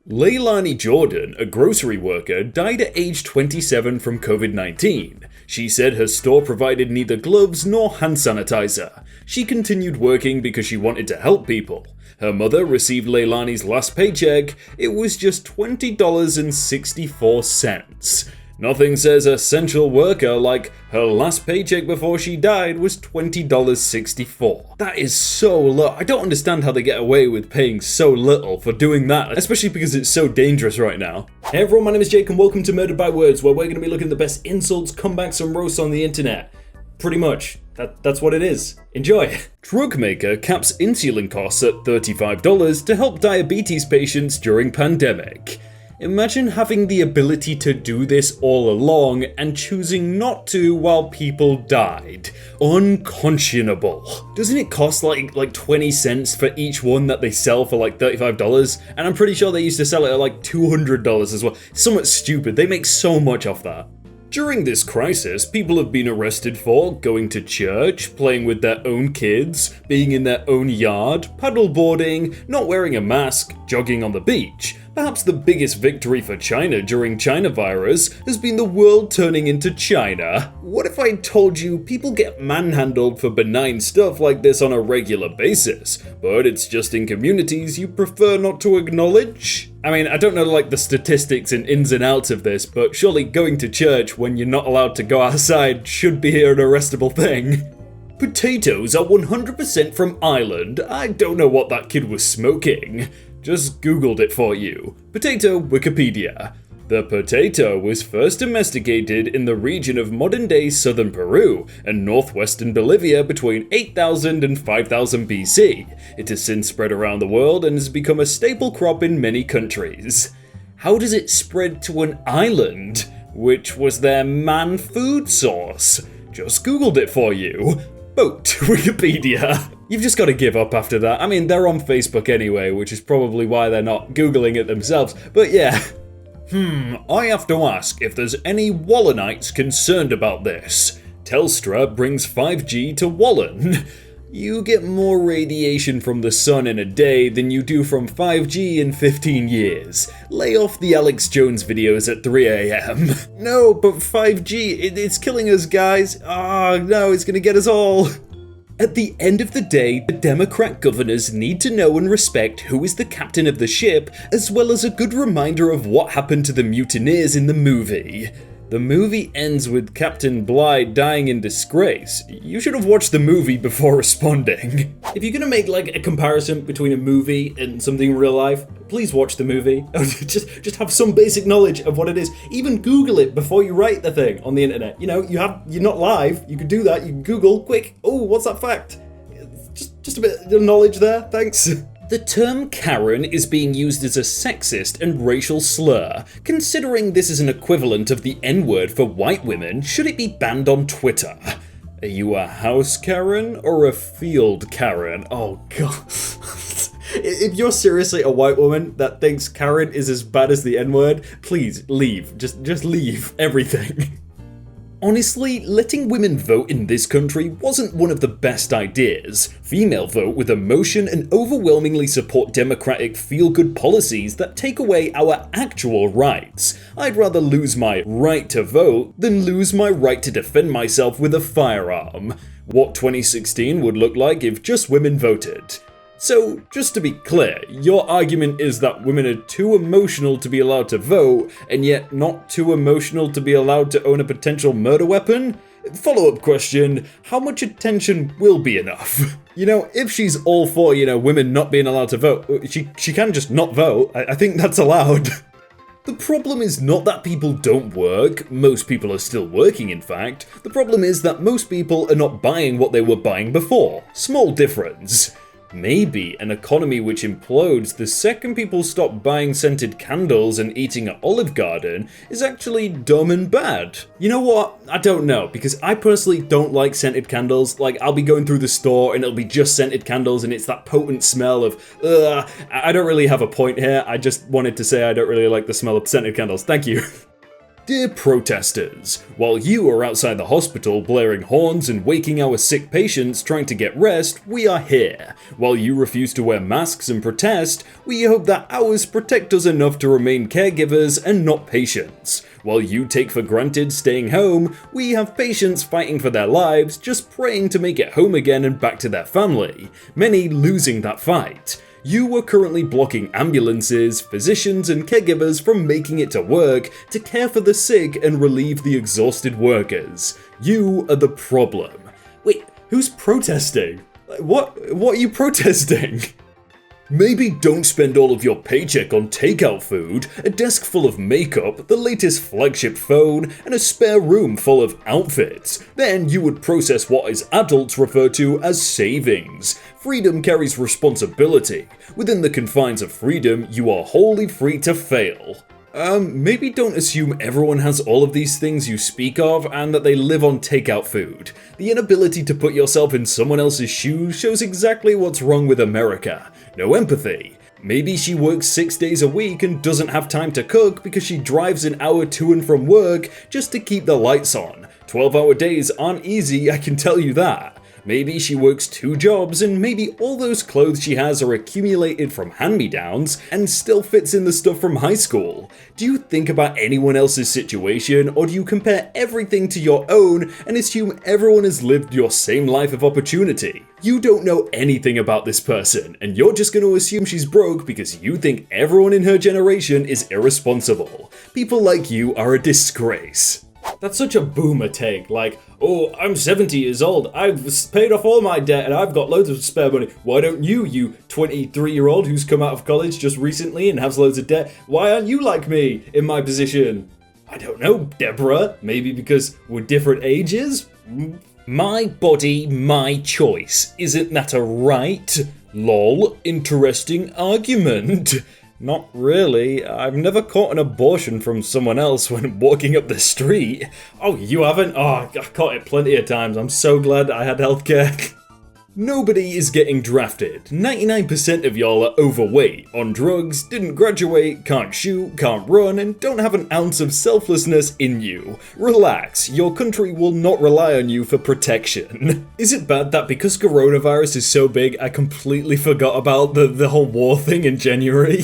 Leilani Jordan, a grocery worker, died at age 27 from COVID-19. She said her store provided neither gloves nor hand sanitizer. She continued working because she wanted to help people. Her mother received Leilani's last paycheck. It was just $20.64. Nothing says essential worker like her last paycheck before she died was $20.64. That is so low. I don't understand how they get away with paying so little for doing that, especially because it's so dangerous right now. Hey everyone, my name is Jake and welcome to Murdered by Words, where we're going to be looking at the best insults, comebacks and roasts on the internet. Pretty much. That's what it is. Enjoy. Drug maker caps insulin costs at $35 to help diabetes patients during pandemic. Imagine having the ability to do this all along and choosing not to while people died. Unconscionable. Doesn't it cost like 20 cents for each one that they sell for like $35? And I'm pretty sure they used to sell it at like $200 as well. Somewhat stupid. They make so much off that. During this crisis, people have been arrested for going to church, playing with their own kids, being in their own yard, paddleboarding, not wearing a mask, jogging on the beach. Perhaps the biggest victory for China during China virus has been the world turning into China. What if I told you people get manhandled for benign stuff like this on a regular basis, but it's just in communities you prefer not to acknowledge? I mean, I don't know like the statistics and ins and outs of this, but surely going to church when you're not allowed to go outside should be an arrestable thing. Potatoes are 100% from Ireland. I don't know what that kid was smoking. Just googled it for you. Potato Wikipedia. The potato was first domesticated in the region of modern-day southern Peru and northwestern Bolivia between 8000 and 5000 BC. It has since spread around the world and has become a staple crop in many countries. How does it spread to an island, which was their main food source? Just googled it for you. Boat Wikipedia. You've just got to give up after that. I mean, they're on Facebook anyway, which is probably why they're not Googling it themselves, but yeah. I have to ask if there's any Wallenites concerned about this. Telstra brings 5G to Wallen. You get more radiation from the sun in a day than you do from 5G in 15 years. Lay off the Alex Jones videos at 3 AM. No, but 5G, it's killing us, guys. No, it's gonna get us all. At the end of the day, the Democrat governors need to know and respect who is the captain of the ship, as well as a good reminder of what happened to the mutineers in the movie. The movie ends with Captain Bligh dying in disgrace. You should have watched the movie before responding. If you're gonna make like a comparison between a movie and something in real life, please watch the movie. just have some basic knowledge of what it is. Even Google it before you write the thing on the internet. You know, you're not live. You could do that. You can Google quick. Oh, what's that fact? Just a bit of knowledge there. Thanks. The term Karen is being used as a sexist and racial slur. Considering this is an equivalent of the N-word for white women, should it be banned on Twitter? Are you a house Karen or a field Karen? Oh god. If you're seriously a white woman that thinks Karen is as bad as the N-word, please leave. Just leave everything. Honestly, letting women vote in this country wasn't one of the best ideas. Female vote with emotion and overwhelmingly support democratic feel-good policies that take away our actual rights. I'd rather lose my right to vote than lose my right to defend myself with a firearm. What 2016 would look like if just women voted. So, just to be clear, your argument is that women are too emotional to be allowed to vote, and yet not too emotional to be allowed to own a potential murder weapon? Follow-up question, how much attention will be enough? You know, if she's all for, women not being allowed to vote, she can just not vote. I think that's allowed. The problem is not that people don't work, most people are still working in fact. The problem is that most people are not buying what they were buying before. Small difference. Maybe an economy which implodes the second people stop buying scented candles and eating at Olive Garden is actually dumb and bad. You know what? I don't know, because I personally don't like scented candles. Like, I'll be going through the store and it'll be just scented candles and it's that potent smell of, I don't really have a point here. I just wanted to say I don't really like the smell of scented candles. Thank you. Dear protesters, while you are outside the hospital blaring horns and waking our sick patients trying to get rest, we are here. While you refuse to wear masks and protest, we hope that ours protect us enough to remain caregivers and not patients. While you take for granted staying home, we have patients fighting for their lives, just praying to make it home again and back to their family, many losing that fight. You are currently blocking ambulances, physicians, and caregivers from making it to work to care for the sick and relieve the exhausted workers. You are the problem. Wait, who's protesting? What are you protesting? Maybe don't spend all of your paycheck on takeout food, a desk full of makeup, the latest flagship phone, and a spare room full of outfits. Then you would process what as adults refer to as savings. Freedom carries responsibility. Within the confines of freedom, you are wholly free to fail. Maybe don't assume everyone has all of these things you speak of and that they live on takeout food. The inability to put yourself in someone else's shoes shows exactly what's wrong with America. No empathy. Maybe she works 6 days a week and doesn't have time to cook because she drives an hour to and from work just to keep the lights on. 12-hour days aren't easy, I can tell you that. Maybe she works 2 jobs and maybe all those clothes she has are accumulated from hand-me-downs and still fits in the stuff from high school. Do you think about anyone else's situation, or do you compare everything to your own and assume everyone has lived your same life of opportunity? You don't know anything about this person, and you're just going to assume she's broke because you think everyone in her generation is irresponsible. People like you are a disgrace. That's such a boomer take, like, oh, I'm 70 years old, I've paid off all my debt and I've got loads of spare money. Why don't you 23-year-old who's come out of college just recently and has loads of debt, why aren't you like me in my position? I don't know, Deborah, maybe because we're different ages? My body, my choice, isn't that a right? Lol, interesting argument. Not really. I've never caught an abortion from someone else when walking up the street. Oh, you haven't? Oh, I caught it plenty of times. I'm so glad I had healthcare. Nobody is getting drafted. 99% of y'all are overweight, on drugs, didn't graduate, can't shoot, can't run, and don't have an ounce of selflessness in you. Relax, your country will not rely on you for protection. Is it bad that because coronavirus is so big, I completely forgot about the whole war thing in January?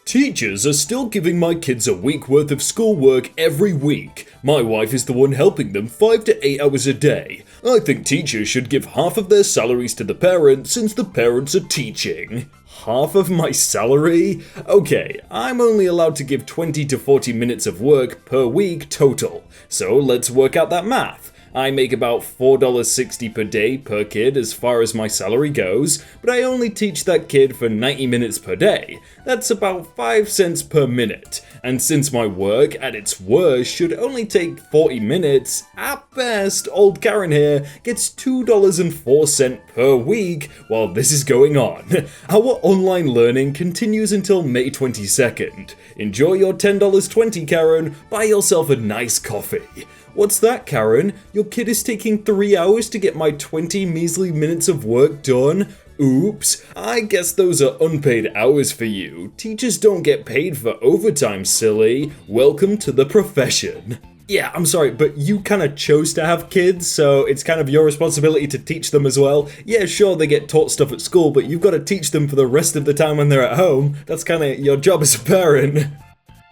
Teachers are still giving my kids a week worth of schoolwork every week. My wife is the one helping them 5 to 8 hours a day. I think teachers should give half of their salaries to the parents since the parents are teaching. Half of my salary? Okay, I'm only allowed to give 20 to 40 minutes of work per week total. So let's work out that math. I make about $4.60 per day per kid as far as my salary goes, but I only teach that kid for 90 minutes per day. That's about 5 cents per minute. And since my work, at its worst, should only take 40 minutes, at best, old Karen here gets $2.04 per week while this is going on. Our online learning continues until May 22nd. Enjoy your $10.20, Karen. Buy yourself a nice coffee. What's that, Karen? Your kid is taking 3 hours to get my 20 measly minutes of work done? Oops, I guess those are unpaid hours for you. Teachers don't get paid for overtime, silly. Welcome to the profession. Yeah, I'm sorry, but you kind of chose to have kids, so it's kind of your responsibility to teach them as well. Yeah, sure, they get taught stuff at school, but you've got to teach them for the rest of the time when they're at home. That's kind of your job as a parent.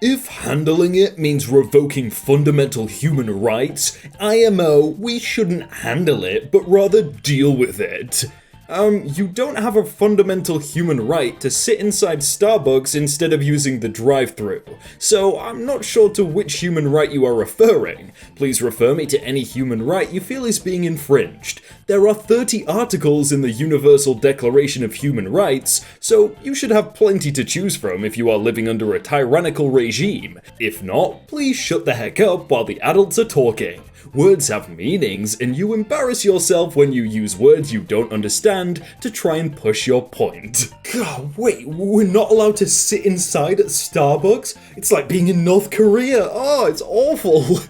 If handling it means revoking fundamental human rights, IMO, we shouldn't handle it, but rather deal with it. You don't have a fundamental human right to sit inside Starbucks instead of using the drive-thru, so I'm not sure to which human right you are referring. Please refer me to any human right you feel is being infringed. There are 30 articles in the Universal Declaration of Human Rights, so you should have plenty to choose from if you are living under a tyrannical regime. If not, please shut the heck up while the adults are talking. Words have meanings, and you embarrass yourself when you use words you don't understand to try and push your point. God, wait, we're not allowed to sit inside at Starbucks? It's like being in North Korea. Oh, it's awful.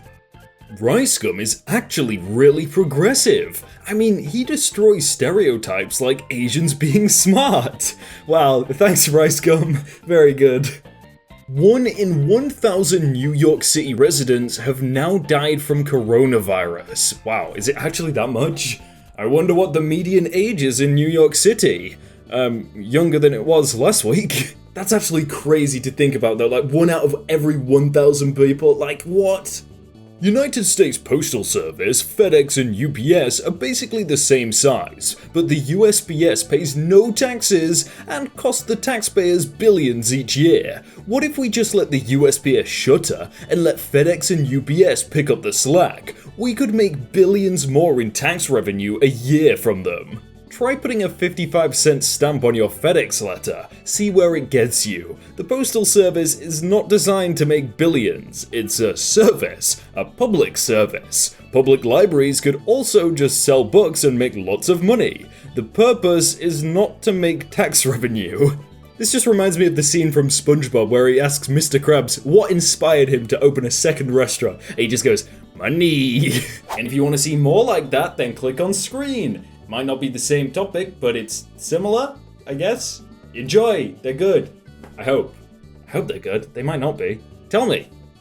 Ricegum is actually really progressive. I mean, he destroys stereotypes like Asians being smart. Wow, thanks Ricegum. Very good. 1 in 1,000 New York City residents have now died from coronavirus. Wow, is it actually that much? I wonder what the median age is in New York City. Younger than it was last week. That's actually crazy to think about though, like 1 out of every 1,000 people, like what? United States Postal Service, FedEx and UPS are basically the same size, but the USPS pays no taxes and costs the taxpayers billions each year. What if we just let the USPS shutter and let FedEx and UPS pick up the slack? We could make billions more in tax revenue a year from them. Try putting a 55-cent stamp on your FedEx letter. See where it gets you. The Postal Service is not designed to make billions. It's a service, a public service. Public libraries could also just sell books and make lots of money. The purpose is not to make tax revenue. This just reminds me of the scene from SpongeBob where he asks Mr. Krabs what inspired him to open a second restaurant. He just goes, money. And if you want to see more like that, then click on screen. Might not be the same topic, but it's similar, I guess. Enjoy, they're good. I hope they're good. They might not be. Tell me.